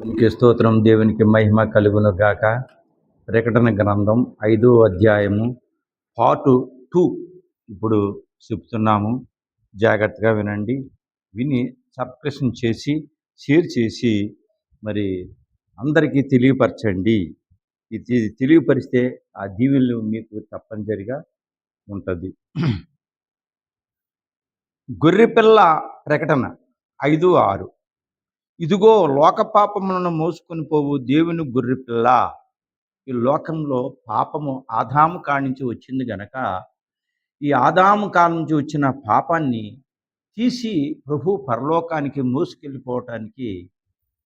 దేవునికి స్తోత్రం, దేవునికి మహిమ కలుగును గాక. ప్రకటన గ్రంథం 5వ అధ్యాయము పార్ట్ 2 ఇప్పుడు చెప్తున్నాము. జాగ్రత్తగా వినండి. విని సబ్స్క్రిప్షన్ చేసి షేర్ చేసి మరి అందరికీ తెలియపరచండి. ఇది తెలియపరిస్తే ఆ దీవెనలు మీకు తప్పనిసరిగా ఉంటుంది. గొర్రెపిల్ల ప్రకటన 5:6. ఇదిగో లోక పాపములను మోసుకొని పోవు దేవుని గొర్రెపిల్ల. ఈ లోకంలో పాపము ఆదాము కాడి నుంచి వచ్చింది గనక ఈ ఆదాము కాడి నుంచి వచ్చిన పాపాన్ని తీసి ప్రభు పరలోకానికి మోసుకెళ్ళిపోవటానికి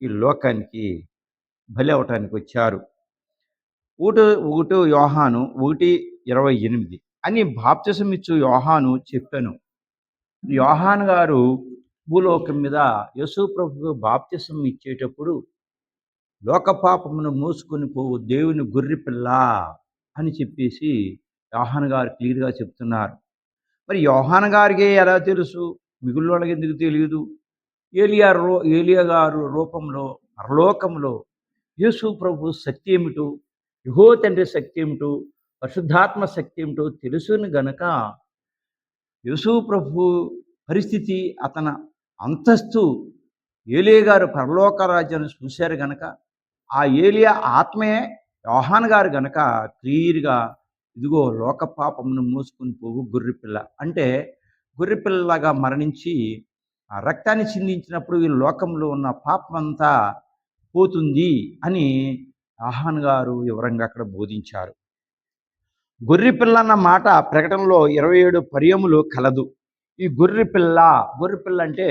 ఈ లోకానికి బలి అవటానికి వచ్చారు. 1 యోహాను 1:28 అని బాప్తిసం ఇచ్చు యోహాను చెప్పాను. యోహాను గారు భూలోకం మీద యేసు ప్రభువు బాప్తిసం ఇచ్చేటప్పుడు లోక పాపమును మోసుకొని పోవు దేవుని గొర్రెపిల్ల అని చెప్పేసి యోహాను గారు క్లియర్గా చెప్తున్నారు. మరి యోహాను గారికి ఎలా తెలుసు? మిగులు వాళ్ళకి ఎందుకు తెలియదు? ఏలియా గారు రూపంలో పరలోకంలో యేసు ప్రభు శక్తి ఏమిటో, యెహోవా తండ్రి శక్తి ఏమిటో, పరిశుద్ధాత్మ శక్తి ఏమిటో తెలుసుని గనక యేసు ప్రభు పరిస్థితి, అతని అంతస్తు, ఏలియా గారు పరలోక రాజ్యాన్ని చూశారు గనక ఆ ఏలియా ఆత్మే యోహాను గారు గనక క్లియర్గా ఇదిగో లోక పాపమును మోసుకొని పోవు గొర్రెపిల్ల అంటే గొర్రెపిల్లలాగా మరణించి ఆ రక్తాన్ని చిందించినప్పుడు ఈ లోకంలో ఉన్న పాపమంతా పోతుంది అని యోహాను గారు వివరంగా అక్కడ బోధించారు. గొర్రెపిల్ల అన్న మాట ప్రకటనలో 27 పర్యములు కలదు. ఈ గొర్రెపిల్ల అంటే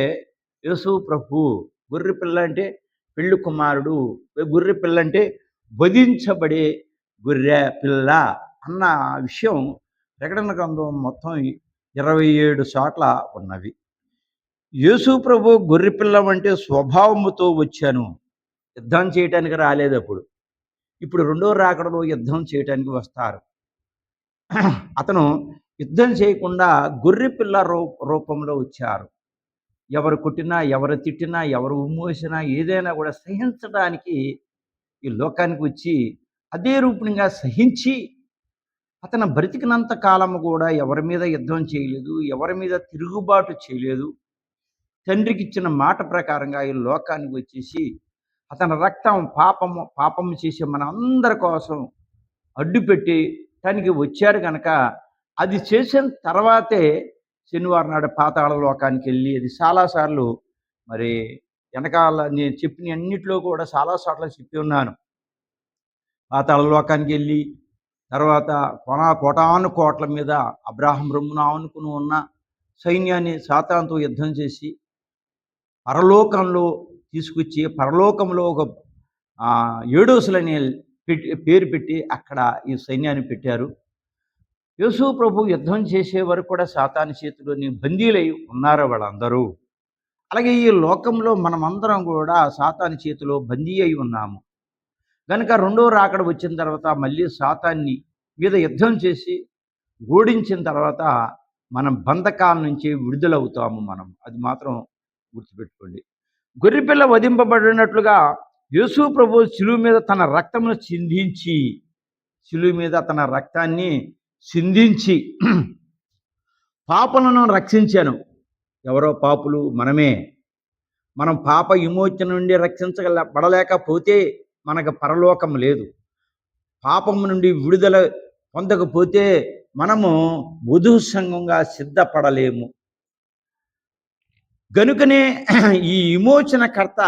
యేసు ప్రభు, గొర్రెపిల్ల అంటే పెళ్లి కుమారుడు, గొర్రెపిల్ల అంటే వధించబడే గొర్రె పిల్ల అన్న విషయం ప్రకటన గ్రంథం మొత్తం 27 చోట్ల ఉన్నవి. యేసు ప్రభు గొర్రెపిల్ల అంటే స్వభావముతో వచ్చాను, యుద్ధం చేయటానికి రాలేదు. ఇప్పుడు రెండో రాకడలో యుద్ధం చేయటానికి వస్తారు. అతను యుద్ధం చేయకుండా గొర్రెపిల్ల రూపంలో వచ్చారు. ఎవరు కొట్టినా, ఎవరు తిట్టినా, ఎవరు ఉమ్మోసినా ఏదైనా కూడా సహించడానికి ఈ లోకానికి వచ్చి అదే రూపంగా సహించి అతను బ్రతికినంత కాలము కూడా ఎవరి మీద యుద్ధం చేయలేదు, ఎవరి మీద తిరుగుబాటు చేయలేదు. తండ్రికి ఇచ్చిన మాట ప్రకారంగా ఈ లోకానికి వచ్చేసి అతని రక్తం పాపము చేసే మన అందరి కోసం అడ్డుపెట్టి తనకి వచ్చాడు కనుక అది చేసిన తర్వాతే శనివారం నాడు పాతాళ లోకానికి వెళ్ళి, అది చాలాసార్లు మరి వెనకాల నేను చెప్పిన అన్నింటిలో కూడా చాలాసార్లు చెప్పి ఉన్నాను. పాతాళ లోకానికి వెళ్ళి తర్వాత కోటాను కోట్ల మీద అబ్రాహం రొమ్మున ఆనుకుని ఉన్న సైన్యాన్ని సాతానుతో యుద్ధం చేసి పరలోకంలో తీసుకొచ్చి పరలోకంలో ఒక ఏడోసులని పేరు పెట్టి అక్కడ ఈ సైన్యాన్ని పెట్టారు. యేసు ప్రభు యుద్ధం చేసే వరకు కూడా సాతాను చేతిలోని బందీలై ఉన్నారు వాళ్ళందరూ. అలాగే ఈ లోకంలో మనమందరం కూడా సాతాను చేతిలో బందీ అయి ఉన్నాము కనుక రెండో రాకడ వచ్చిన తర్వాత మళ్ళీ సాతాన్ని మీద యుద్ధం చేసి ఓడించిన తర్వాత మనం బంధకాల నుంచి విడుదలవుతాము. అది మాత్రం గుర్తుపెట్టుకోండి. గొర్రెపిల్ల వధింపబడినట్లుగా యేసు ప్రభు శిలువ మీద తన రక్తమును చిందించి, శిలువ మీద తన రక్తాన్ని చిందించి పాపలను రక్షించాను. ఎవరో పాపులు మనమే. మనం పాప విమోచన నుండి రక్షించబడలేకపోతే మనకు పరలోకం లేదు. పాపము నుండి విడుదల పొందకపోతే మనము వధువు సంఘంగా సిద్ధపడలేము. గనుకనే ఈ విమోచనకర్త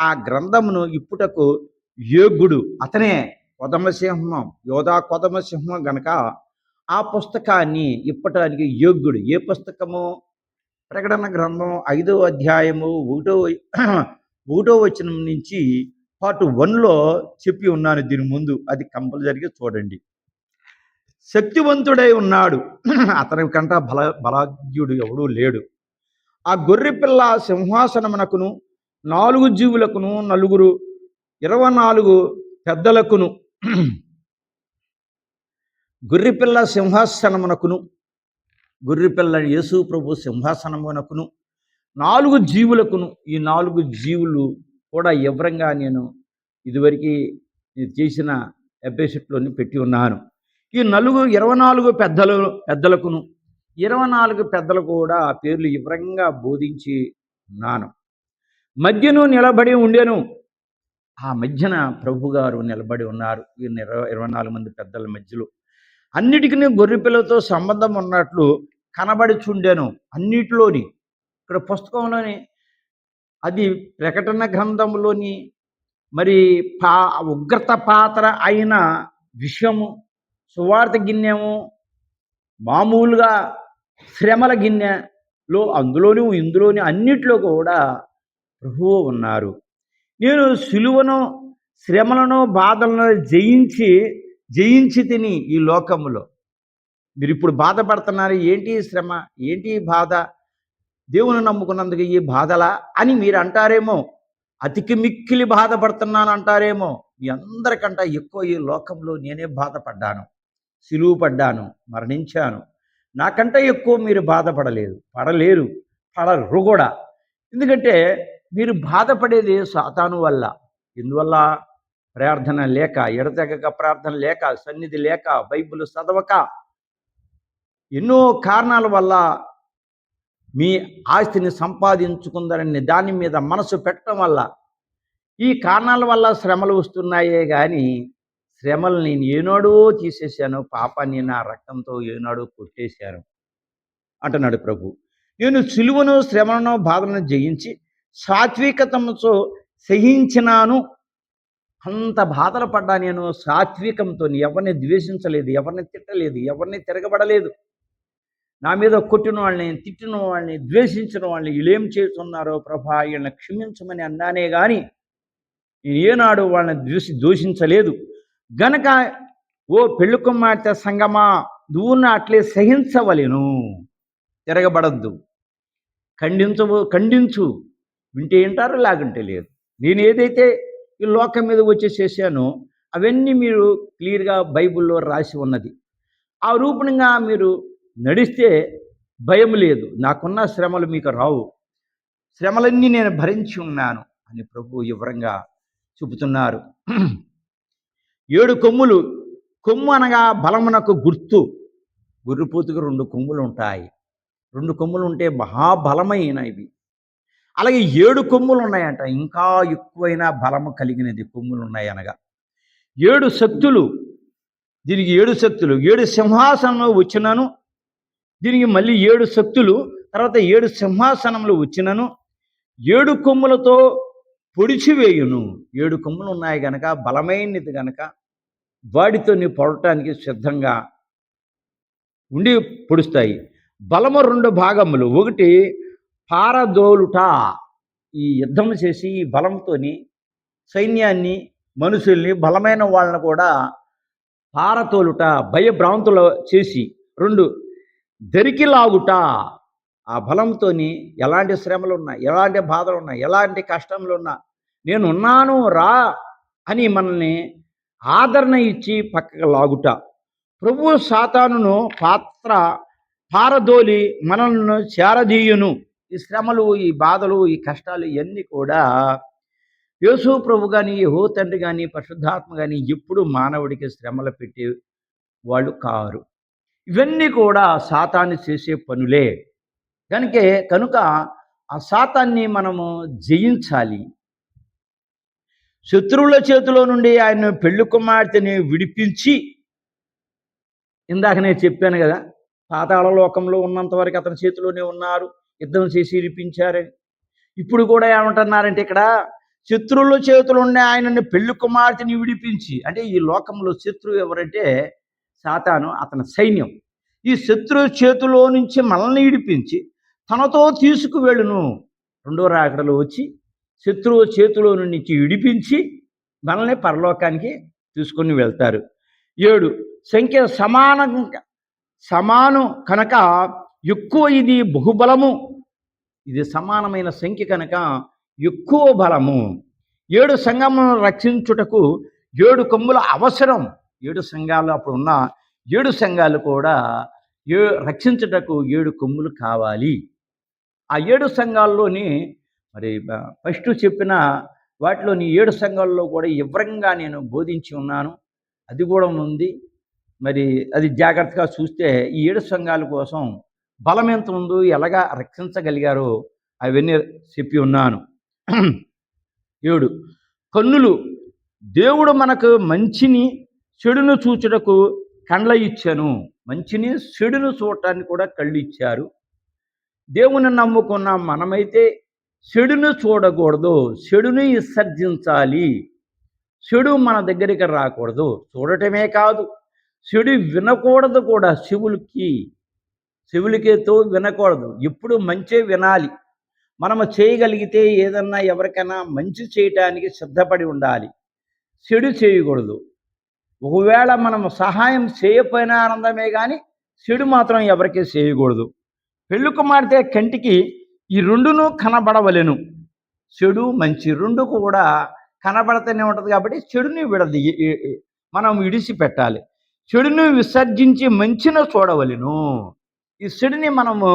ఆ గ్రంథమును ఇప్పుటకు యోగ్యుడు. అతనే కొదమసింహం, యోధా కొదమసింహం గనక ఆ పుస్తకాన్ని ఇప్పటానికి యోగ్యుడు. ఏ పుస్తకము? ప్రకటన గ్రంథం 5వ అధ్యాయము 1వ వచనం నుంచి పార్ట్ 1లో చెప్పి ఉన్నాను. దీని ముందు అది కంపల్సరిగా చూడండి. శక్తివంతుడై ఉన్నాడు, అతని కంట బలాఢ్యుడు ఎవడూ లేడు. ఆ గొర్రెపిల్ల సింహాసనమునకును 4 జీవులకును 24 పెద్దలకును, గొర్రెపిల్ల సింహాసనమునకును, గొర్రెపిల్ల యేసు ప్రభు సింహాసనమునకును 4 జీవులకును, ఈ 4 జీవులు కూడా వివరంగా నేను ఇదివరకు చేసిన ఎపిసోడ్లోని పెట్టి ఉన్నాను. ఈ 24 పెద్దలకును 24 పెద్దలు కూడా ఆ పేర్లు వివరంగా బోధించి ఉన్నాను. మధ్యను నిలబడి ఉండెను. ఆ మధ్యన ప్రభు గారు నిలబడి ఉన్నారు. ఈ 24 మంది పెద్దల మధ్యలో అన్నిటికీ గొర్రెపిల్లతో సంబంధం ఉన్నట్లు కనబడుచుండెను. అన్నిటిలోని ఇక్కడ పుస్తకంలోని అది ప్రకటన గ్రంథంలోని మరి ఉగ్రత పాత్ర అయిన విషయము, సువార్త గిన్నెము, మామూలుగా శ్రమల గిన్నెలో అందులోని ఇందులోని అన్నిట్లో కూడా ప్రభువు ఉన్నారు. నేను సిలువను, శ్రమలను, బాధలను జయించి తిని ఈ లోకములో. మీరు ఇప్పుడు బాధపడుతున్నారు, ఏంటి శ్రమ, ఏంటి బాధ, దేవుని నమ్ముకున్నందుకు ఈ బాధలా అని మీరు అంటారేమో. అతికి మిక్కిలి బాధపడుతున్నాను అంటారేమో. మీ అందరికంటే ఎక్కువ ఈ లోకంలో నేనే బాధపడ్డాను, సిలువు పడ్డాను, మరణించాను. నాకంటే ఎక్కువ మీరు బాధపడలేదు, పడరు కూడా. ఎందుకంటే మీరు బాధపడేది సాతాను వల్ల. ఎందువల్ల? ప్రార్థన లేక, ఎడతెగక ప్రార్థన లేక, సన్నిధి లేక, బైబిల్ చదవక, ఎన్నో కారణాల వల్ల మీ ఆస్తిని సంపాదించుకుందరని దాని మీద మనసు పెట్టడం వల్ల, ఈ కారణాల వల్ల శ్రమలు వస్తున్నాయే కానీ శ్రమలు నేను ఏనాడో తీసేశాను, పాపాన్ని నా రక్తంతో ఏనాడో కొట్టేశాను అంటున్నాడు ప్రభు. నేను సిలువను, శ్రమలను, బాధలను జయించి సాత్వికతతో సహించినాను. అంత బాధలు పడ్డా నేను సాత్వికంతో, ఎవరిని ద్వేషించలేదు, ఎవరిని తిట్టలేదు, ఎవరిని తిరగబడలేదు. నా మీద కొట్టిన వాళ్ళని, తిట్టిన వాళ్ళని, ద్వేషించిన వాళ్ళని వీళ్ళేం చేస్తున్నారో ప్రభా వీళ్ళని క్షమించమని అన్నానే కానీ నేను ఏనాడు వాళ్ళని దూషించలేదు. గనక ఓ పెళ్లి కుమార్తె సంగమా, నువ్వు అట్లే సహించవలెను, తిరగబడద్దు, ఖండించు. వింటే వింటారు, లేకుంటే లేదు. నేను ఏదైతే ఈ లోకం మీద వచ్చేసేసానో అవన్నీ మీరు క్లియర్గా బైబిల్లో రాసి ఉన్నది. ఆ రూపంగా మీరు నడిస్తే భయం లేదు, నాకున్న శ్రమలు మీకు రావు, శ్రమలన్నీ నేను భరించి ఉన్నాను అని ప్రభు వివరంగా చెబుతున్నారు. 7 కొమ్ములు. కొమ్ము అనగా బలమునకు గుర్తు. గొర్రెపోతుకు 2 కొమ్ములు ఉంటాయి. 2 కొమ్ములు ఉంటే మహాబలమైనవి. అలాగే 7 కొమ్ములు ఉన్నాయంట, ఇంకా ఎక్కువైన బలము కలిగినది కొమ్ములు ఉన్నాయి అనగా. 7 శక్తులు, దీనికి 7 శక్తులు. 7 సింహాసనంలో వచ్చినను, దీనికి మళ్ళీ 7 శక్తులు, తర్వాత 7 సింహాసనంలో వచ్చినను 7 కొమ్ములతో పొడిచివేయును. 7 కొమ్ములు ఉన్నాయి కనుక, బలమైనది కనుక వాడితో నీ పొడటానికి సిద్ధంగా ఉండి పొడుస్తాయి. బలము 2 భాగములు. ఒకటి పారదోలుట, ఈ యుద్ధం చేసి ఈ బలంతోని సైన్యాన్ని, మనుషుల్ని, బలమైన వాళ్ళని కూడా పారతోలుట, భయభ్రాంతులు చేసి. 2 దరికి లాగుట, ఆ బలంతో ఎలాంటి శ్రమలు ఉన్నా, ఎలాంటి బాధలు ఉన్నా, ఎలాంటి కష్టములు ఉన్నా నేను ఉన్నాను రా అని మనల్ని ఆదరణ ఇచ్చి పక్కకు లాగుట. ప్రభు సాతానును పారదోలి మనల్ని చేరదీయును. ఈ శ్రమలు, ఈ బాధలు, ఈ కష్టాలు ఇవన్నీ కూడా యేసు ప్రభు కానీ, యెహోవా తండ్రి కానీ, పరిశుద్ధాత్మ కానీ ఎప్పుడు మానవుడికి శ్రమలు పెట్టే వాళ్ళు కారు. ఇవన్నీ కూడా సాతాను చేసే పనులే. కనుక ఆ సాతాన్ని మనము జయించాలి. శత్రువుల చేతిలో నుండి ఆయన పెళ్లి కుమార్తెని విడిపించి, ఇందాక నేను చెప్పాను కదా, పాతాళ లోకంలో ఉన్నంత వరకు అతని చేతిలోనే ఉన్నారు, యుద్ధం చేసి విడిపించారని. ఇప్పుడు కూడా ఏమంటున్నారంటే ఇక్కడ, శత్రువుల చేతులు ఉండే ఆయనని పెళ్లి కుమార్తెని విడిపించి, అంటే ఈ లోకంలో శత్రువు ఎవరంటే సాతాను, అతని సైన్యం. ఈ శత్రువు చేతిలో నుంచి మనల్ని విడిపించి తనతో తీసుకువెళ్ళును. 2వ రాకడలో వచ్చి శత్రువు చేతిలో నుంచి విడిపించి మనల్ని పరలోకానికి తీసుకొని వెళ్తారు. 7 సంఖ్య సమానం కనుక ఎక్కువ, ఇది బహుబలము, ఇది సమానమైన సంఖ్య కనుక ఎక్కువ బలము. 7 సంఘములను రక్షించుటకు 7 కొమ్ముల అవసరం. 7 సంఘాలు అప్పుడు ఉన్న 7 సంఘాలు కూడా రక్షించుటకు 7 కొమ్ములు కావాలి. ఆ 7 సంఘాల్లోని మరి ఫస్ట్ చెప్పిన వాటిలోని 7 సంఘాల్లో కూడా వివరంగా నేను బోధించి ఉన్నాను. అది కూడా ఉంది. మరి అది జాగ్రత్తగా చూస్తే ఈ 7 సంఘాల కోసం బలం ఎంత ఉందో, ఎలాగా రక్షించగలిగారో అవన్నీ చెప్పి ఉన్నాను. 7 కన్నులు. దేవుడు మనకు మంచిని చెడును చూచుటకు కండ్ల ఇచ్చాను. మంచిని చెడును చూడటానికి కూడా కళ్ళు ఇచ్చారు. దేవుని నమ్ముకున్న మనమైతే చెడును చూడకూడదు, చెడుని విసర్జించాలి. చెడు మన దగ్గరికి రాకూడదు. చూడటమే కాదు, చెడు వినకూడదు కూడా. చెవులకేతో వినకూడదు. ఎప్పుడు మంచే వినాలి. మనము చేయగలిగితే ఏదన్నా ఎవరికైనా మంచి చేయటానికి సిద్ధపడి ఉండాలి, చెడు చేయకూడదు. ఒకవేళ మనము సహాయం చేయకపోయినా ఆనందమే కానీ చెడు మాత్రం ఎవరికీ చేయకూడదు. పెళ్ళి కుమార్తె కంటికి ఈ రెండును కనబడవలెను. చెడు మంచి రెండు కూడా కనబడతానే ఉంటుంది. కాబట్టి చెడుని మనం విడిచిపెట్టాలి. చెడుని విసర్జించి మంచిని చూడవలెను. ఈ చెడుని మనము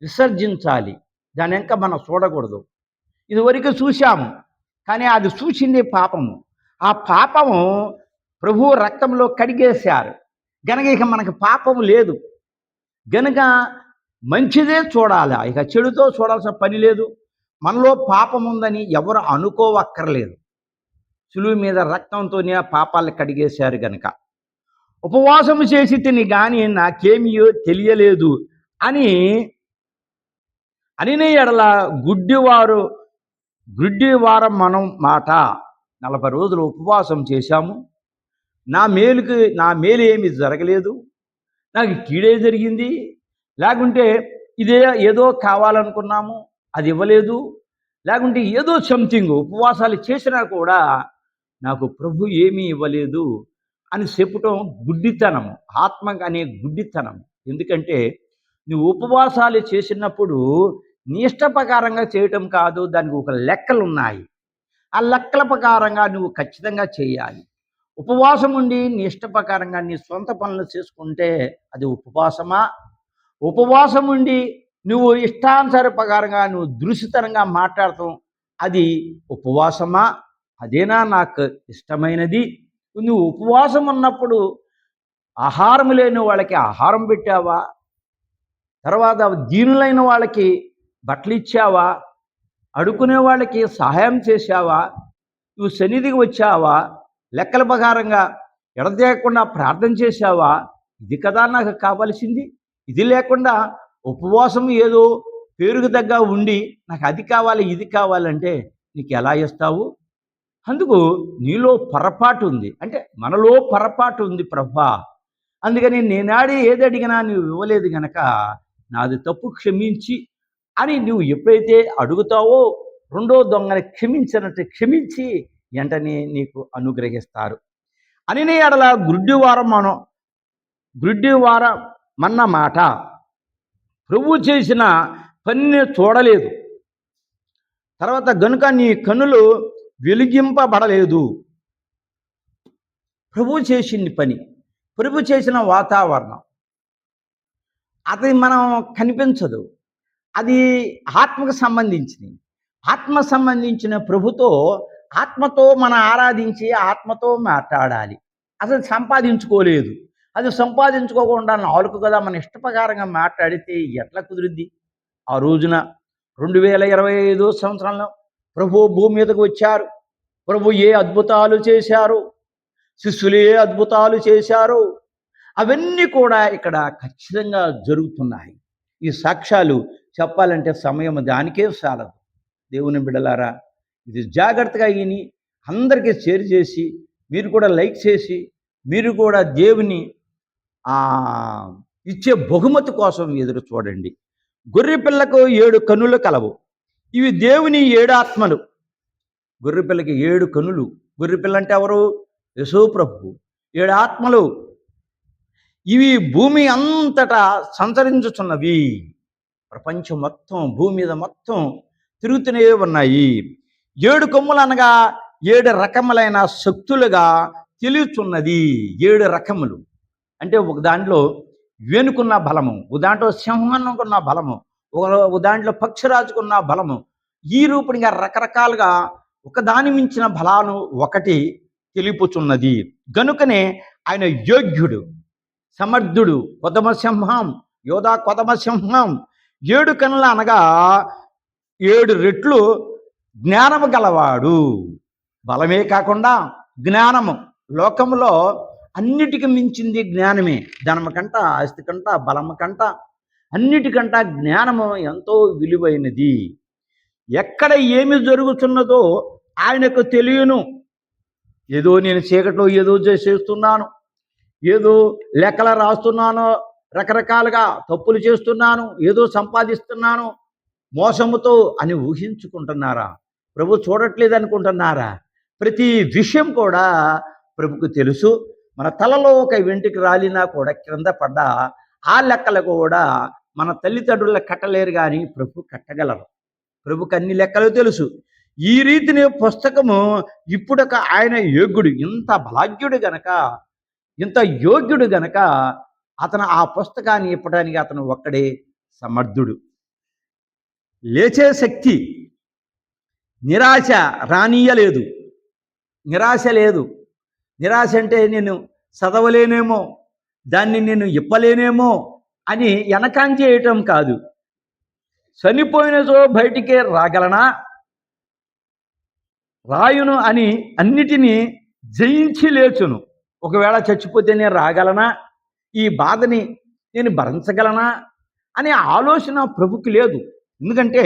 విసర్జించాలి. దాని వెనక మనం చూడకూడదు. ఇదివరకు చూశాము, కానీ అది చూసింది పాపము. ఆ పాపము ప్రభు రక్తంలో కడిగేశారు గనక ఇక మనకు పాపము లేదు. గనుక మంచిదే చూడాలి, ఇక చెడుతో చూడాల్సిన పని లేదు. మనలో పాపం ఉందని ఎవరు అనుకోవక్కర్లేదు. సులువు మీద రక్తంతోనే పాపాలు కడిగేశారు గనక. ఉపవాసము చేసి తిని కానీ నాకేమియో తెలియలేదు అని ఎడల గుడ్డివారం మనం మాట. 40 రోజులు ఉపవాసం చేశాము, నా మేలు ఏమి జరగలేదు, నాకు కీడే జరిగింది. లేకుంటే ఏదో కావాలనుకున్నాము, అది ఇవ్వలేదు. లేకుంటే ఏదో సంథింగ్ ఉపవాసాలు చేసినా కూడా నాకు ప్రభు ఏమీ ఇవ్వలేదు అని చెప్పటం గుడ్డితనము, ఆత్మ అనే గుడ్డితనం. ఎందుకంటే నువ్వు ఉపవాసాలు చేసినప్పుడు నీ ఇష్ట ప్రకారంగా చేయటం కాదు, దానికి ఒక లెక్కలు ఉన్నాయి. ఆ లెక్కల ప్రకారంగా నువ్వు ఖచ్చితంగా చేయాలి. ఉపవాసం ఉండి నీ ఇష్ట ప్రకారంగా నీ సొంత పనులు చేసుకుంటే అది ఉపవాసమా? ఉపవాసం ఉండి నువ్వు ఇష్టానుసార ప్రకారంగా నువ్వు దృశ్యతనంగా మాట్లాడతాం, అది ఉపవాసమా? అదేనా నాకు ఇష్టమైనది? నువ్వు ఉపవాసం ఉన్నప్పుడు ఆహారం లేని వాళ్ళకి ఆహారం పెట్టావా? తర్వాత దీనులైన వాళ్ళకి బట్టలు ఇచ్చావా? అడుక్కునే వాళ్ళకి సహాయం చేశావా? నువ్వు సన్నిధికి వచ్చావా? లెక్కల ప్రకారంగా ఎడతెగకుండా ప్రార్థన చేశావా? ఇది కదా నాకు కావాల్సింది. ఇది లేకుండా ఉపవాసం ఏదో పేరుకు దగ్గర ఉండి నాకు అది కావాలి ఇది కావాలంటే నీకు ఎలా ఇస్తావు? అందుకు నీలో పొరపాటు ఉంది, అంటే మనలో పొరపాటు ఉంది ప్రభా. అందుకని నేనాడి ఏది అడిగినా నువ్వు ఇవ్వలేదు గనక నాది తప్పు క్షమించి అని నువ్వు ఎప్పుడైతే అడుగుతావో రెండో దొంగని క్షమించినట్టు క్షమించి వెంటనే నీకు అనుగ్రహిస్తారు. అని ఎడల గుడ్డివారం మన్న మాట. ప్రభు చేసిన పని చూడలేదు, తర్వాత గనుక నీ కన్నులు వెలిగింపబడలేదు. ప్రభు చేసిన పని, ప్రభు చేసిన వాతావరణం అది మనం కనిపించదు. అది ఆత్మకు సంబంధించినది. ఆత్మ సంబంధించిన ప్రభుతో ఆత్మతో మనం ఆరాధించి ఆత్మతో మాట్లాడాలి. అసలు సంపాదించుకోలేదు. అది సంపాదించుకోకుండా నాలుగు కదా మన ఇష్టప్రకారంగా మాట్లాడితే ఎట్లా కుదిరిద్ది? ఆ రోజున 2025 సంవత్సరంలో ప్రభు భూమి మీదకు వచ్చారు. ప్రభు ఏ అద్భుతాలు చేశారు, శిష్యులు ఏ అద్భుతాలు చేశారు, అవన్నీ కూడా ఇక్కడ ఖచ్చితంగా జరుగుతున్నాయి. ఈ సాక్ష్యాలు చెప్పాలంటే సమయం దానికే చాలదు. దేవుని బిడ్డలారా, ఇది జాగ్రత్తగా విని అందరికీ షేర్ చేసి మీరు కూడా లైక్ చేసి మీరు కూడా దేవుని ఇచ్చే బహుమతి కోసం ఎదురు చూడండి. గొర్రె పిల్లకు 7 కన్నులు కలవు, ఇవి దేవుని 7 ఆత్మలు. గొర్రె పిల్లకి 7 కన్నులు. గొర్రె పిల్ల అంటే ఎవరు? యేసు ప్రభువు. 7 ఆత్మలు, ఇవి భూమి అంతటా సంచరించుచున్నవి. ప్రపంచం మొత్తం, భూమి మీద మొత్తం తిరుగుతూనే ఉన్నాయి. 7 కొమ్ములు అనగా 7 రకములైన శక్తులుగా తెలుచున్నది. 7 రకములు అంటే ఒక దాంట్లో వేనుకున్న బలము, ఒక దాంట్లో సింహంకున్న బలము, ఒక దాంట్లో పక్షిరాజుకున్న బలము. ఈ రూపంగా రకరకాలుగా ఒకదాని మించిన బలాను ఒకటి తెలుపుచున్నది. గనుకనే ఆయన యోగ్యుడు, సమర్థుడు, కొదమసింహం, యోధా కొదమసింహం, 7 కన్నులు అనగా 7 రెట్లు జ్ఞానము గలవాడు. బలమే కాకుండా జ్ఞానము. లోకంలో అన్నిటికి మించింది జ్ఞానమే. ధనము కంట, ఆస్తి కంట, బలము కంట, అన్నిటికంట జ్ఞానము ఎంతో విలువైనది. ఎక్కడ ఏమి జరుగుతున్నదో ఆయనకు తెలియను. ఏదో నేను చీకట్లో ఏదో చేస్తున్నాను, ఏదో లెక్కలు రాస్తున్నాను, రకరకాలుగా తప్పులు చేస్తున్నాను, ఏదో సంపాదిస్తున్నాను మోసముతో అని ఊహించుకుంటున్నారా? ప్రభు చూడట్లేదు అనుకుంటున్నారా? ప్రతి విషయం కూడా ప్రభుకు తెలుసు. మన తలలో ఒక వెంటికి రాలినా కూడా క్రింద పడ్డా ఆ లెక్కలు కూడా మన తల్లిదండ్రుల కట్టలేరు, కానీ ప్రభు కట్టగలరు. ప్రభుకు అన్ని లెక్కలు తెలుసు. ఈ రీతిని పుస్తకము ఇప్పుడొక ఆయన యోగ్యుడు, ఇంత బలాఢ్యుడు గనక, ఇంత యోగ్యుడు గనక అతను ఆ పుస్తకాన్ని ఇప్పడానికి అతను ఒక్కడే సమర్థుడు. లేచే శక్తి, నిరాశ రానీయలేదు. నిరాశ లేదు. నిరాశ అంటే నేను చదవలేనేమో, దాన్ని నేను ఇప్పలేనేమో అని వెనకాం చేయటం కాదు. చనిపోయినచో బయటికే రాగలనా, రాయును అని అన్నిటినీ జయించి లేచును. ఒకవేళ చచ్చిపోతే నేను రాగలనా, ఈ బాధని నేను భరించగలనా అనే ఆలోచన ప్రభుకి లేదు. ఎందుకంటే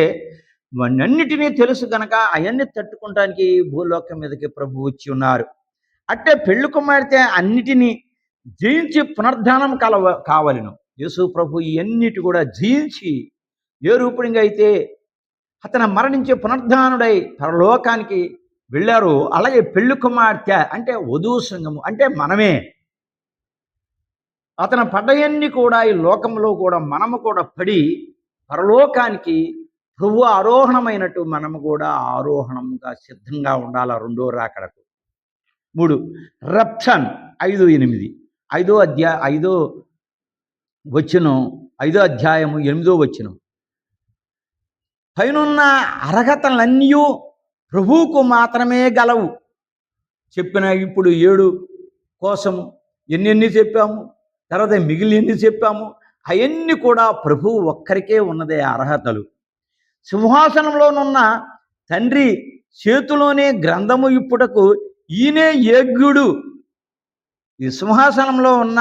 అన్నిటినీ తెలుసు కనుక అవన్నీ తట్టుకోవడానికి భూలోకం మీదకి ప్రభు వచ్చి ఉన్నారు. అట్టే పెళ్లి కుమార్తె అన్నిటినీ జయించి పునర్ధానం కావలను. యేసు ప్రభు ఇవన్నిటి కూడా జయించి ఏ రూపంగా అయితే అతను మరణించి పునర్ధానుడై పరలోకానికి వెళ్ళారు, అలాగే పెళ్లి కుమార్తె అంటే వధువు సంఘము అంటే మనమే. అతను పడ్డయన్ని కూడా ఈ లోకంలో కూడా మనము కూడా పడి పరలోకానికి ప్రభు ఆరోహణమైనట్టు మనము కూడా ఆరోహణంగా సిద్ధంగా ఉండాలి రెండో రాకడకు. 3 రప్షన్ 5:8 5వ అధ్యాయము 8వ వచనం. పైనున్న అర్హతలన్నీ ప్రభువుకు మాత్రమే గలవు. చెప్పిన ఇప్పుడు 7 కోసము ఎన్ని చెప్పాము, తర్వాత మిగిలిన ఎన్ని చెప్పాము, అవన్నీ కూడా ప్రభువు ఒక్కరికే ఉన్నదే అర్హతలు. సింహాసనంలోనున్న తండ్రి చేతిలోనే గ్రంథము ఇప్పుటకు ఈయనే యోగ్యుడు. ఈ సింహాసనంలో ఉన్న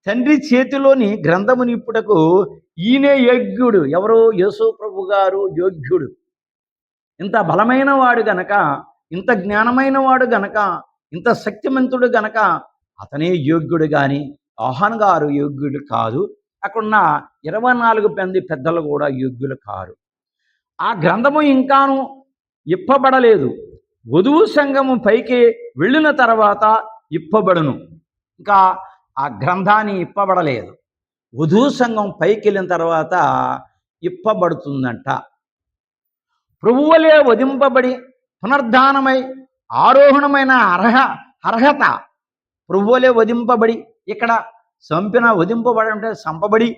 తండ్రి చేతిలోని గ్రంథముని ఇప్పుటకు ఈయనే యోగ్యుడు. ఎవరు? యేసు ప్రభు గారు యోగ్యుడు. ఇంత బలమైన వాడు గనక, ఇంత జ్ఞానమైన వాడు గనక, ఇంత శక్తిమంతుడు గనక అతనే యోగ్యుడు, కానీ యోహాను గారు యోగ్యుడు కాదు. అక్కడున్న 24 మంది పెద్దలు కూడా యోగ్యులు కారు. ఆ గ్రంథము ఇంకాను ఇప్పబడలేదు. వధువు సంఘము పైకి వెళ్ళిన తర్వాత ఇప్పబడును. ఇంకా ఆ గ్రంథాన్ని ఇప్పబడలేదు. వధువు సంఘం పైకి వెళ్ళిన తర్వాత ఇప్పబడుతుందంట. ప్రభువులే వధింపబడి పునర్ధానమై ఆరోహణమైన అర్హత ప్రభువులే వధింపబడి, ఇక్కడ వధింపబడి అంటే చంపబడి,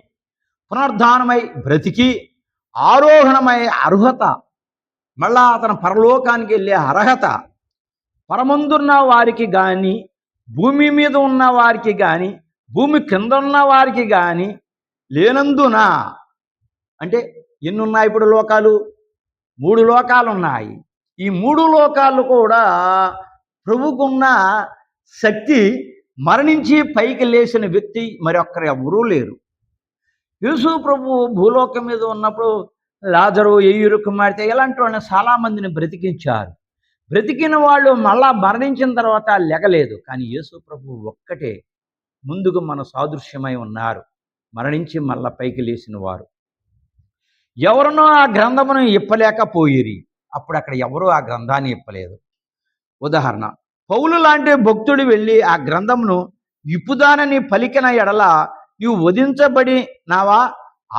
పునర్ధానమై బ్రతికి ఆరోహణమై అర్హత, మళ్ళా అతను పరలోకానికి వెళ్ళే అర్హత పరమందున్న వారికి కానీ, భూమి మీద ఉన్న వారికి కానీ, భూమి కింద ఉన్న వారికి కానీ లేనందున. అంటే ఎన్ని ఉన్నాయి ఇప్పుడు లోకాలు? 3 లోకాలు ఉన్నాయి. ఈ 3 లోకాలు కూడా ప్రభుకున్న శక్తి, మరణించి పైకి లేచిన వ్యక్తి మరొక్కరు ఎవరూ లేరు. యేసు ప్రభు భూలోకం మీద ఉన్నప్పుడు లాజరు, యెయూరు కుమార్తె ఇలాంటి వాళ్ళని చాలామందిని బ్రతికించారు. బ్రతికిన వాళ్ళు మళ్ళా మరణించిన తర్వాత లెగలేదు. కానీ యేసు ప్రభు ఒక్కటే ముందుకు మన సాదృశ్యమై ఉన్నారు, మరణించి మళ్ళా పైకి లేచిన వారు. ఎవరినో ఆ గ్రంథమును ఇప్పలేకపోయిరి. అప్పుడు అక్కడ ఎవరూ ఆ గ్రంథాన్ని ఇప్పలేదు. ఉదాహరణ, పౌలు లాంటి భక్తుడు వెళ్ళి ఆ గ్రంథమును విప్పుదానని పలికిన ఎడల నీవు వధించబడినావా,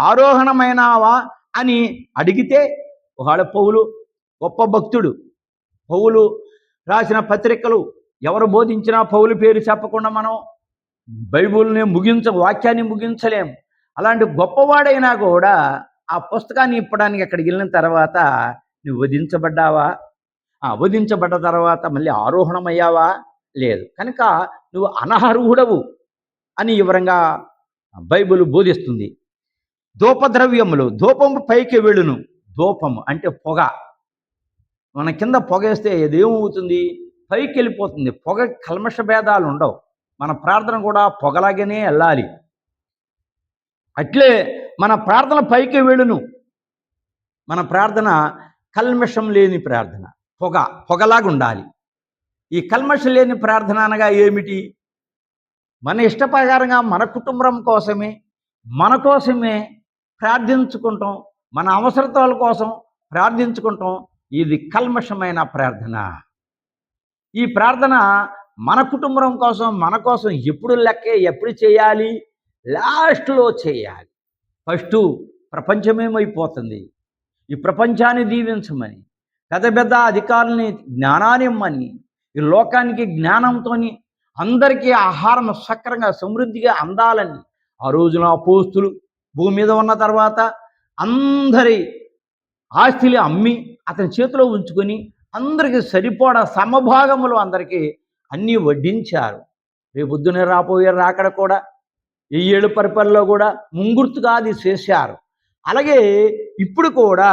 ఆరోహణమైనావా అని అడిగితే, ఒకవేళ పౌలు గొప్ప భక్తుడు, పౌలు రాసిన పత్రికలు ఎవరు బోధించినా పౌలు పేరు చెప్పకుండా మనం బైబుల్ని వాక్యాన్ని ముగించలేం. అలాంటి గొప్పవాడైనా కూడా ఆ పుస్తకాన్ని ఇప్పడానికి అక్కడికి వెళ్ళిన తర్వాత నువ్వు వధించబడ్డావా, వధించబడ్డ తర్వాత మళ్ళీ ఆరోహణమయ్యావా? లేదు. కనుక నువ్వు అనర్హుడవు అని వివరంగా బైబిల్ బోధిస్తుంది. ధూపద్రవ్యములు, ధూపము పైకి వెళ్ళును. ధూపము అంటే పొగ. మన కింద పొగేస్తే అదేమవుతుంది? పైకి వెళ్ళిపోతుంది. పొగ కల్మష భేదాలు ఉండవు. మన ప్రార్థన కూడా పొగలాగానే వెళ్ళాలి. అట్లే మన ప్రార్థన పైకి వెళ్ళును. మన ప్రార్థన కల్మషం లేని ప్రార్థన, పొగలాగా ఉండాలి. ఈ కల్మషం లేని ప్రార్థన అనగా ఏమిటి? మన ఇష్టప్రకారంగా మన కుటుంబం కోసమే, మన కోసమే ప్రార్థించుకుంటాం, మన అవసరతల కోసం ప్రార్థించుకుంటాం. ఇది కల్మషమైన ప్రార్థన. ఈ ప్రార్థన మన కుటుంబం కోసం, మన కోసం ఎప్పుడు చేయాలి? లాస్ట్లో చేయాలి. ఫస్టు ప్రపంచమేమైపోతుంది, ఈ ప్రపంచాన్ని దీవించమని, పెద్ద పెద్ద అధికారులని జ్ఞానాన్ని ఇమ్మని, ఈ లోకానికి జ్ఞానంతో అందరికీ ఆహారం సక్రంగా సమృద్ధిగా అందాలని ఆ రోజున అపోస్తులు భూమి మీద ఉన్న తర్వాత అందరి ఆస్తిని అమ్మి అతని చేతిలో ఉంచుకొని అందరికీ సరిపోడా సమభాగములు అందరికీ అన్నీ వడ్డించారు. రేపొద్దునే రాబోయే రాకడ కూడా ఈ 7 పరిపాలనలో కూడా ముంగుర్తుగా అది చేశారు. అలాగే ఇప్పుడు కూడా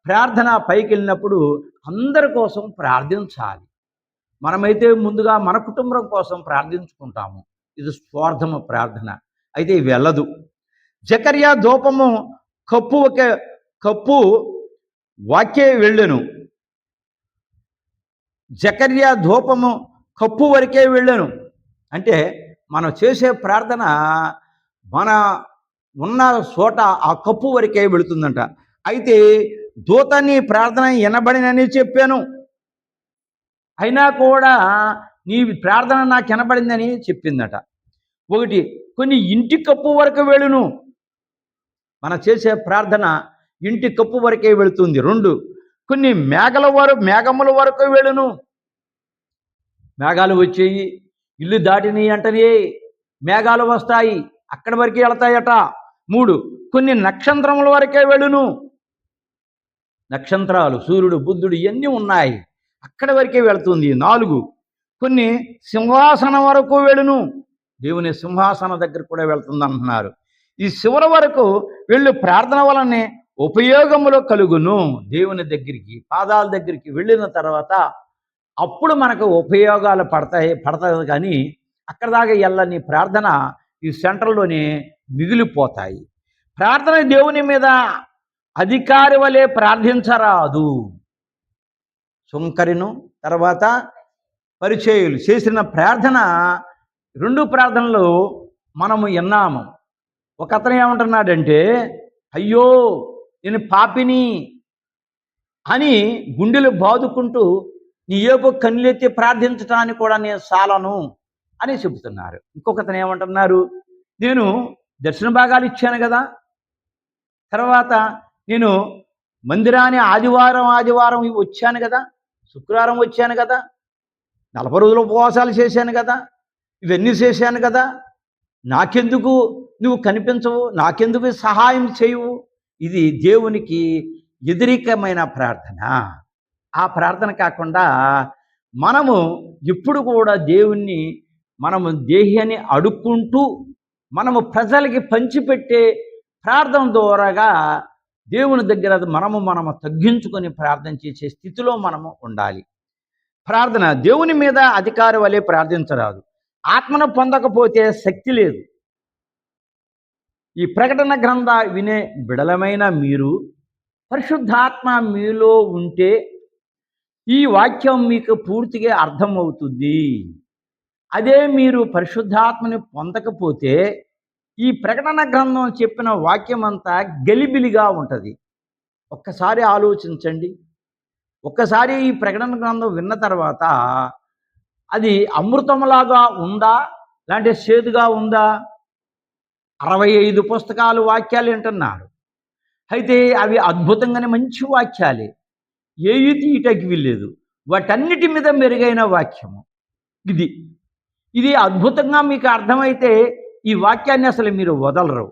ప్రార్థన పైకి వెళ్ళినప్పుడు అందరి కోసం ప్రార్థించాలి. మనమైతే ముందుగా మన కుటుంబం కోసం ప్రార్థించుకుంటాము. ఇది స్వార్థము ప్రార్థన. అయితే వెళ్ళదు. జకర్యా ధూపము కప్పు వాక్యే వెళ్ళెను. జకర్యా ధూపము కప్పు వరకే వెళ్ళెను. అంటే మనం చేసే ప్రార్థన మన ఉన్న చోట ఆ కప్పు వరకే వెళుతుందంట. అయితే దూతని ప్రార్థన వినబడినని చెప్పాను, అయినా కూడా నీ ప్రార్థన నాకు వినబడిందని చెప్పిందట. ఒకటి, కొన్ని ఇంటి కప్పు వరకు వెళ్ళును. మనం చేసే ప్రార్థన ఇంటి కప్పు వరకే వెళుతుంది. 2, కొన్ని మేఘముల వరకు వెళ్ళును. మేఘాలు వచ్చేయి, ఇల్లు దాటిని అంటనే మేఘాలు వస్తాయి, అక్కడి వరకే వెళతాయట. 3, కొన్ని నక్షత్రముల వరకే వెళ్ళును. నక్షత్రాలు, సూర్యుడు, బుద్ధుడు ఇవన్నీ ఉన్నాయి, అక్కడి వరకే వెళుతుంది. 4, కొన్ని సింహాసనం వరకు వెళ్ళును. దేవుని సింహాసనం దగ్గర కూడా వెళ్తుంది అంటున్నారు. ఈ చివరి వరకు వెళ్ళి ప్రార్థన వలనే ఉపయోగములో కలుగును. దేవుని దగ్గరికి, పాదాల దగ్గరికి వెళ్ళిన తర్వాత అప్పుడు మనకు ఉపయోగాలు పడతాయి కానీ అక్కడ దాకా వెళ్ళని ప్రార్థన ఈ సెంటర్లోనే మిగిలిపోతాయి. ప్రార్థన దేవుని మీద అధికారి వలె ప్రార్థించరాదు. సుంకరిను తర్వాత పరిచయులు చేసిన ప్రార్థన, 2 ప్రార్థనలు మనము విన్నాము. ఒక అతను ఏమంటున్నాడంటే, అయ్యో నేను పాపిని అని గుండెలు బాదుకుంటూ నీ ఏపో కన్నులెత్తి ప్రార్థించటానికి కూడా నేను చాలను అని చెబుతున్నారు. ఇంకొకతను ఏమంటున్నారు, నేను దర్శన భాగాలు ఇచ్చాను కదా, తర్వాత నేను మందిరాన్ని ఆదివారం వచ్చాను కదా, శుక్రవారం వచ్చాను కదా, 40 రోజులు ఉపవాసాలు చేశాను కదా, ఇవన్నీ చేశాను కదా, నాకెందుకు నువ్వు కనిపించవు, నాకెందుకు సహాయం చేయవు? ఇది దేవునికి వ్యతిరేకమైన ప్రార్థన. ఆ ప్రార్థన కాకుండా మనము ఎప్పుడు కూడా దేవుణ్ణి మనము దేహాన్ని అడుక్కుంటూ మనము ప్రజలకి పంచిపెట్టే ప్రార్థన ద్వారాగా దేవుని దగ్గర మనము తగ్గించుకొని ప్రార్థన చేసే స్థితిలో మనము ఉండాలి. ప్రార్థన దేవుని మీద అధికారి వలె ప్రార్థించరాదు. ఆత్మను పొందకపోతే శక్తి లేదు. ఈ ప్రకటన గ్రంథ వినే బిడలమైన మీరు పరిశుద్ధాత్మ మీలో ఉంటే ఈ వాక్యం మీకు పూర్తిగా అర్థమవుతుంది. అదే మీరు పరిశుద్ధాత్మని పొందకపోతే ఈ ప్రకటన గ్రంథం చెప్పిన వాక్యం అంతా గలిబిలిగా ఉంటుంది. ఒక్కసారి ఆలోచించండి. ఒక్కసారి ఈ ప్రకటన గ్రంథం విన్న తర్వాత అది అమృతంలాగా ఉందా, లేదంటే చేదుగా ఉందా? 65 పుస్తకాలు వాక్యాలు వింటున్నారు. అయితే అవి అద్భుతంగానే మంచి వాక్యాలే, ఏవి తీయటానికి వీల్లేదు. వాటన్నిటి మీద మెరుగైన వాక్యము ఇది అద్భుతంగా మీకు అర్థమైతే ఈ వాక్యాన్ని అసలు మీరు వదలరు.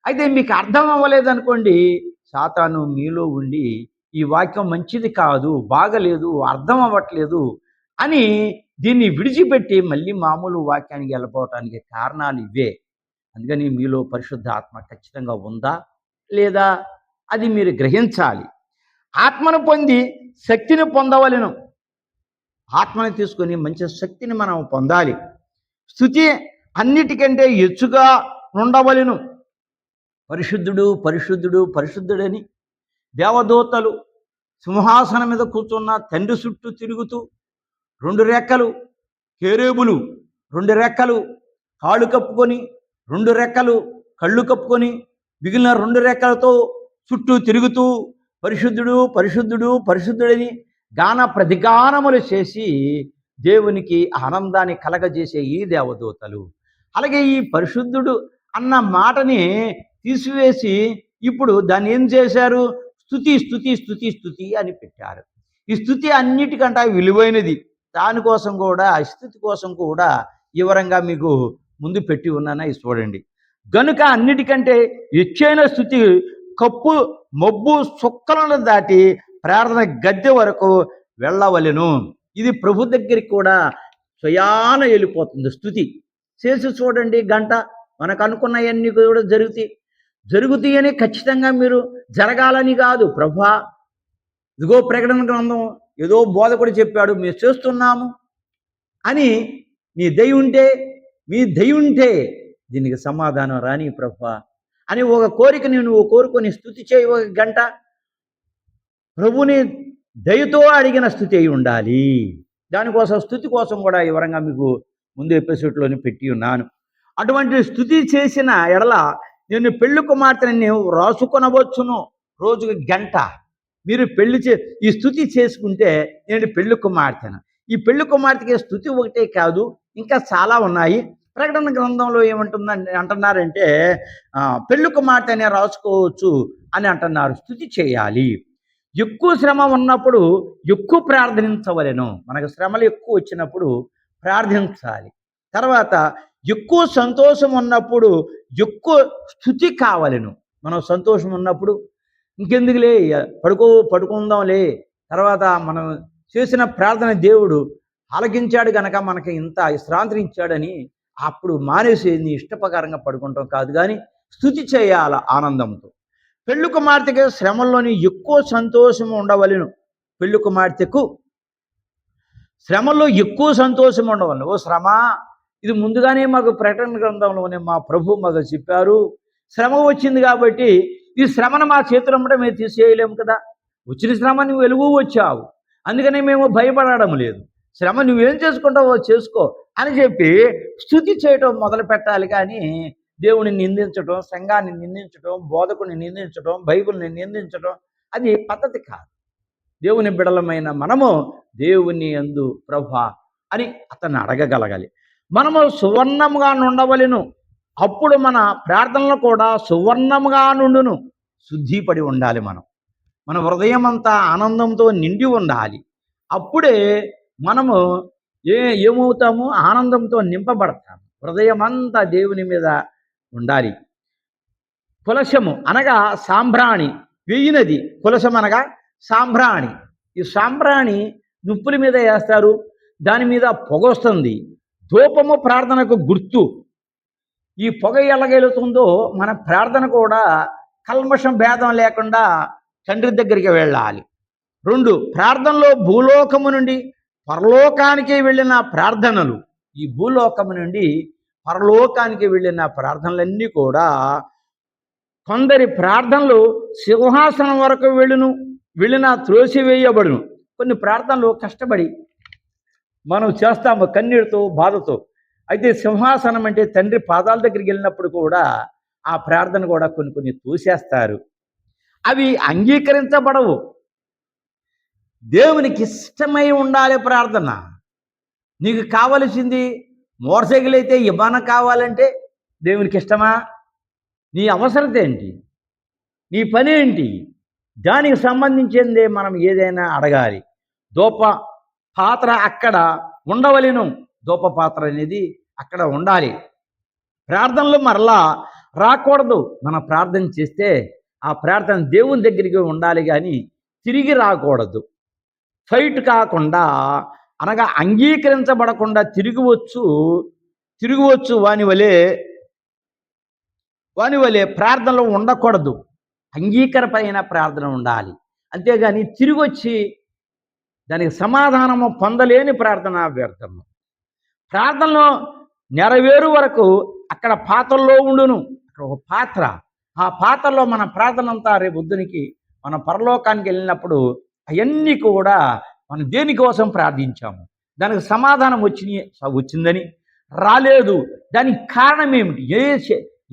అయితే మీకు అర్థం అవ్వలేదనుకోండి, సాతాను మీలో ఉండి ఈ వాక్యం మంచిది కాదు, బాగలేదు, అర్థం అవ్వట్లేదు అని దీన్ని విడిచిపెట్టి మళ్ళీ మామూలు వాక్యానికి వెళ్ళిపోవటానికి కారణాలు ఇవే. అందుకని మీలో పరిశుద్ధ ఆత్మ ఖచ్చితంగా ఉందా లేదా అది మీరు గ్రహించాలి. ఆత్మను పొంది శక్తిని పొందవలెను. ఆత్మని తీసుకొని మంచి శక్తిని మనం పొందాలి. స్తుతి అన్నిటికంటే హెచ్చుగా ఉండవలెను. పరిశుద్ధుడు పరిశుద్ధుడు పరిశుద్ధుడని దేవదూతలు సింహాసనం మీద కూర్చున్న తండ్రి చుట్టూ తిరుగుతూ 2 రెక్కలు, కేరేబులు 2 రెక్కలు కాళ్ళు కప్పుకొని, 2 రెక్కలు కళ్ళు కప్పుకొని, మిగిలిన 2 రెక్కలతో చుట్టూ తిరుగుతూ పరిశుద్ధుడు పరిశుద్ధుడు పరిశుద్ధుడని గాన ప్రతిగానములు చేసి దేవునికి ఆనందాన్ని కలగజేసే ఈ దేవదూతలు. అలాగే ఈ పరిశుద్ధుడు అన్న మాటని తీసివేసి ఇప్పుడు దాన్ని ఏం చేశారు? స్తుతి స్తుతి స్తుతి స్తుతి అని పెట్టారు. ఈ స్తుతి అన్నిటికంటే విలువైనది. దానికోసం కూడా స్తుతి కోసం కూడా వివరంగా మీకు ముందు పెట్టి ఉన్నాను, ఇది చూడండి. గనుక అన్నిటికంటే హెచ్చైన స్తుతి కప్పు మబ్బు చుక్కలను దాటి ప్రార్థన గద్దె వరకు వెళ్ళవలెను. ఇది ప్రభు దగ్గరికి కూడా స్వయాన వెళ్ళిపోతుంది స్తుతి. చేసి చూడండి, గంట మనకు అనుకున్నవన్నీ కూడా జరుగుతాయని ఖచ్చితంగా మీరు జరగాలని కాదు. ప్రభా ఇదిగో ప్రకటన గ్రంథం ఏదో బోధకుడు చెప్పాడు, మేము చేస్తున్నాము అని మీ దయ ఉంటే దీనికి సమాధానం రాని ప్రభా అని ఒక కోరిక నువ్వు కోరుకొని స్తుతి చేయి. ఒక గంట ప్రభుని దయతో అడిగిన స్థుతి అయి ఉండాలి. దానికోసం స్థుతి కోసం కూడా వివరంగా మీకు ముందు ఎపిసోడ్లోని పెట్టి ఉన్నాను. అటువంటి స్థుతి చేసిన ఎడల నేను పెళ్లి కుమార్తెని నేను రాసుకొనవచ్చును. రోజుకి గంట మీరు ఈ స్థుతి చేసుకుంటే నేను పెళ్లి కుమార్తెను. ఈ పెళ్లి కుమార్తెకి స్థుతి ఒకటే కాదు, ఇంకా చాలా ఉన్నాయి. ప్రకటన గ్రంథంలో అంటున్నారంటే పెళ్లి కుమార్తెనే రాసుకోవచ్చు అని అంటున్నారు. స్థుతి చేయాలి. ఎక్కువ శ్రమ ఉన్నప్పుడు ఎక్కువ ప్రార్థించవలెను. మనకు శ్రమలు ఎక్కువ వచ్చినప్పుడు ప్రార్థించాలి. తర్వాత ఎక్కువ సంతోషం ఉన్నప్పుడు ఎక్కువ స్థుతి కావలెను. మనం సంతోషం ఉన్నప్పుడు ఇంకెందుకులే పడుకుందాంలే, తర్వాత మనం చేసిన ప్రార్థన దేవుడు ఆలకించాడు గనక మనకి ఇంత విశ్రాంతి ఇచ్చాడని అప్పుడు మానేసి నీ ఇష్టప్రకారంగా పడుకుంటాం కాదు, కానీ స్థుతి చేయాల ఆనందంతో. పెళ్లి కుమార్తెకి శ్రమల్లోని ఎక్కువ సంతోషం ఉండవలెను. పెళ్లి కుమార్తెకు శ్రమల్లో ఎక్కువ సంతోషం ఉండవలను. ఓ శ్రమ, ఇది ముందుగానే మాకు ప్రకటన గ్రంథంలోనే మా ప్రభు మాకు చెప్పారు. శ్రమ వచ్చింది కాబట్టి ఈ శ్రమను మా చేతులు అమ్మటం మేము తీసేయలేము కదా. వచ్చిన శ్రమ నువ్వు వెలుగు వచ్చావు, అందుకని మేము భయపడడం లేదు. శ్రమ నువ్వేం చేసుకుంటావో చేసుకో అని చెప్పి స్తుతి చేయటం మొదలు పెట్టాలి. కానీ దేవుని నిందించడం, సంఘాన్ని నిందించడం, బోధకుని నిందించడం, బైబిల్ని నిందించడం అది పద్ధతి కాదు. దేవుని బిడలమైన మనము దేవుని యందు ప్రభువా అని అతన్ని అడగగలగాలి. మనము సువర్ణముగా నుండవలెను. అప్పుడు మన ప్రార్థనలు కూడా సువర్ణముగా నుండును. శుద్ధిపడి ఉండాలి. మన హృదయం అంతా ఆనందంతో నిండి ఉండాలి. అప్పుడే మనము ఏమవుతాము? ఆనందంతో నింపబడతాము. హృదయం అంతా దేవుని మీద ఉండాలి. కులశము అనగా సాంబ్రాణి, వెయ్యినది. కులశం అనగా సాంబ్రాణి. ఈ సాంబ్రాణి నిప్పుల మీద వేస్తారు, దాని మీద పొగ వస్తుంది. ధూపము ప్రార్థనకు గుర్తు. ఈ పొగ ఎలాగెలుతుందో మన ప్రార్థన కూడా కల్మషం భేదం లేకుండా తండ్రి దగ్గరికి వెళ్ళాలి. 2, ప్రార్థనలో భూలోకము నుండి పరలోకానికి వెళ్ళిన ప్రార్థనలు. ఈ భూలోకము నుండి పరలోకానికి వెళ్ళిన ప్రార్థనలన్నీ కూడా కొందరి ప్రార్థనలు సింహాసనం వరకు వెళ్ళిన త్రోసివేయబడును. కొన్ని ప్రార్థనలు కష్టపడి మనం చేస్తాము కన్నీటితో, బాధతో. అయితే సింహాసనం అంటే తండ్రి పాదాల దగ్గరికి వెళ్ళినప్పుడు కూడా ఆ ప్రార్థన కూడా కొన్ని తోసేస్తారు. అవి అంగీకరించబడవు. దేవునికి ఇష్టమై ఉండాలి ప్రార్థన. నీకు కావలసింది మోటార్ సైకిల్ అయితే విమానం కావాలంటే దేవునికి ఇష్టమా? నీ అవసరత ఏంటి? నీ పని ఏంటి? దానికి సంబంధించిందే మనం ఏదైనా అడగాలి. ధూప పాత్ర అక్కడ ఉండవలెను. ధూప పాత్ర అనేది అక్కడ ఉండాలి. ప్రార్థనలు మరలా రాకూడదు. మన ప్రార్థన చేస్తే ఆ ప్రార్థన దేవుని దగ్గరికి ఉండాలి, కానీ తిరిగి రాకూడదు. ఫైట్ కాకుండా, అనగా అంగీకరించబడకుండా తిరిగివచ్చు వాని వలె ప్రార్థనలో ఉండకూడదు. అంగీకరమైన ప్రార్థన ఉండాలి. అంతేగాని తిరిగొచ్చి దానికి సమాధానము పొందలేని ప్రార్థన వ్యర్థము. ప్రార్థనలో నెరవేరు వరకు అక్కడ పాత్రలో ఉండును. అక్కడ ఒక పాత్ర. ఆ పాత్రలో మన ప్రార్థన అంతా రేపు పొద్దునికి మనం పరలోకానికి వెళ్ళినప్పుడు అవన్నీ కూడా మనం దేనికోసం ప్రార్థించాము, దానికి సమాధానం వచ్చిందని, రాలేదు, దానికి కారణం ఏమిటి,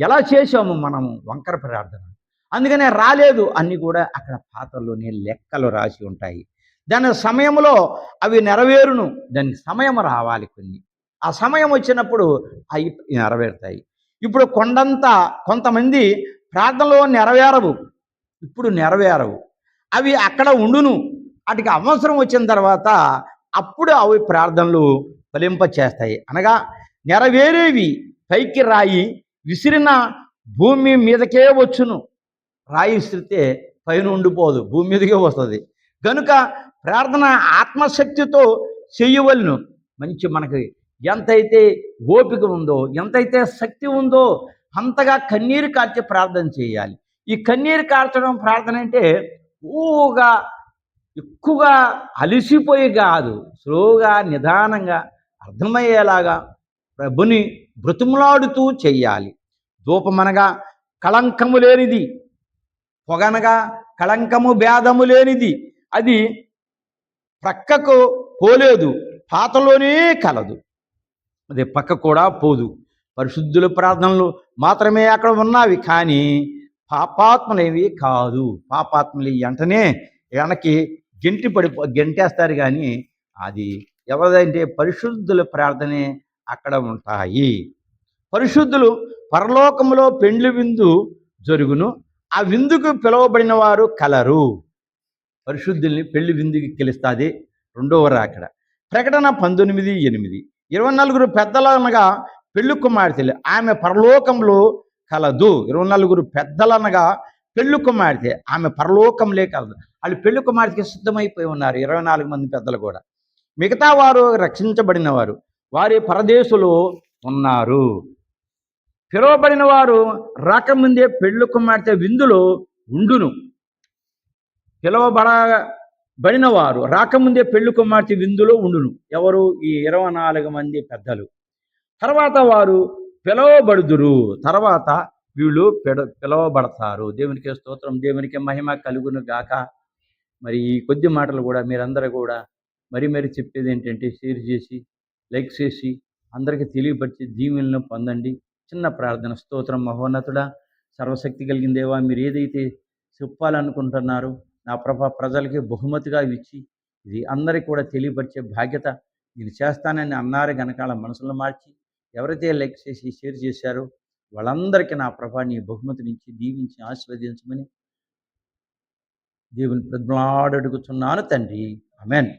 ఎలా చేసాము మనము వంకర ప్రార్థన, అందుకనే రాలేదు అన్నీ కూడా అక్కడ పాత్రలోనే లెక్కలు రాసి ఉంటాయి. దాని సమయంలో అవి నెరవేరును. దానికి సమయం రావాలి కొన్ని. ఆ సమయం వచ్చినప్పుడు అవి నెరవేరుతాయి. ఇప్పుడు కొంతమంది ప్రార్థనలో నెరవేరవు. అవి అక్కడ ఉండును. వాటికి అవసరం వచ్చిన తర్వాత అప్పుడు అవి ప్రార్థనలు ఫలింప చేస్తాయి. అనగా నెరవేరేవి పైకి రాయి విసిరిన భూమి మీదకే వచ్చును. రాయి విసిరితే పైన ఉండిపోదు, భూమి మీదకే వస్తుంది. కనుక ప్రార్థన ఆత్మశక్తితో చేయవలను. మనకి ఎంతైతే ఓపిక ఉందో, ఎంతైతే శక్తి ఉందో అంతగా కన్నీరు కార్చి ప్రార్థన చేయాలి. ఈ కన్నీరు కార్చడం ప్రార్థన అంటే ఎక్కువగా అలసిపోయి కాదు, స్లోగా నిదానంగా అర్థమయ్యేలాగా ప్రభుని బ్రతుములాడుతూ చెయ్యాలి. ధూపమనగా కళంకము లేనిది, పొగనగా కళంకము భేదము లేనిది. అది ప్రక్కకు పోలేదు, పాతలోనే కలదు, అది పక్క కూడా పోదు. పరిశుద్ధుల ప్రార్థనలు మాత్రమే అక్కడ ఉన్నవి, కానీ పాపాత్మలేవి కాదు. పాపాత్మలు వెంటనే వెనక్కి గెంటేస్తారు, కానీ అది ఎవరిదంటే పరిశుద్ధుల ప్రార్థనే అక్కడ ఉంటాయి. పరిశుద్ధులు పరలోకములో పెండ్లి విందు జరుగును, ఆ విందుకు పిలువబడిన వారు కలరు. పరిశుద్ధుల్ని పెళ్లి విందుకి గెలుస్తుంది రెండవ రాకడ. ప్రకటన 19:8. 24 పెద్దలనగా పెళ్లి కుమార్తెలు, ఆమె పరలోకంలో కలదు. 24 పెద్దలనగా పెళ్లి కుమార్తె, ఆమె పరలోకంలో కలదు. వాళ్ళు పెళ్లి కుమార్తెకి సిద్ధమైపోయి ఉన్నారు, 24 మంది పెద్దలు కూడా. మిగతా వారు రక్షించబడిన వారు, వారి పరదేశులు ఉన్నారు. పిలువబడిన వారు రాకముందే పెళ్లి కుమార్తె విందులో ఉండును. పిలువబడిన వారు రాకముందే పెళ్లి కుమార్తె విందులో ఉండును. ఎవరు? ఈ 24 మంది పెద్దలు. తర్వాత వారు పిలువబడుదురు. తర్వాత వీళ్ళు పిలువబడతారు. దేవునికి స్తోత్రం, దేవునికి మహిమ కలుగును గాక. మరి ఈ కొద్ది మాటలు కూడా మీరందరూ కూడా మరి చెప్పేది ఏంటంటే, షేర్ చేసి, లైక్ చేసి, అందరికీ తెలియపరిచి దీవెనలను పొందండి. చిన్న ప్రార్థన. స్తోత్రం మహోన్నతుడా, సర్వశక్తి కలిగిన దేవా, మీరు ఏదైతే చెప్పాలనుకుంటున్నారో నా ప్రజలకి బహుమతిగా ఇచ్చి ఇది అందరికీ కూడా తెలియపరిచే బాధ్యత నేను చేస్తానని అన్నారు గనక వాళ్ళ మనసులో మార్చి, ఎవరైతే లైక్ చేసి షేర్ చేశారో వాళ్ళందరికీ నా నీ బహుమతి నుంచి దీవించి ఆశీర్వదించమని దేవుని ప్రతిమాడుచున్నాను తండ్రి. ఆమేన్.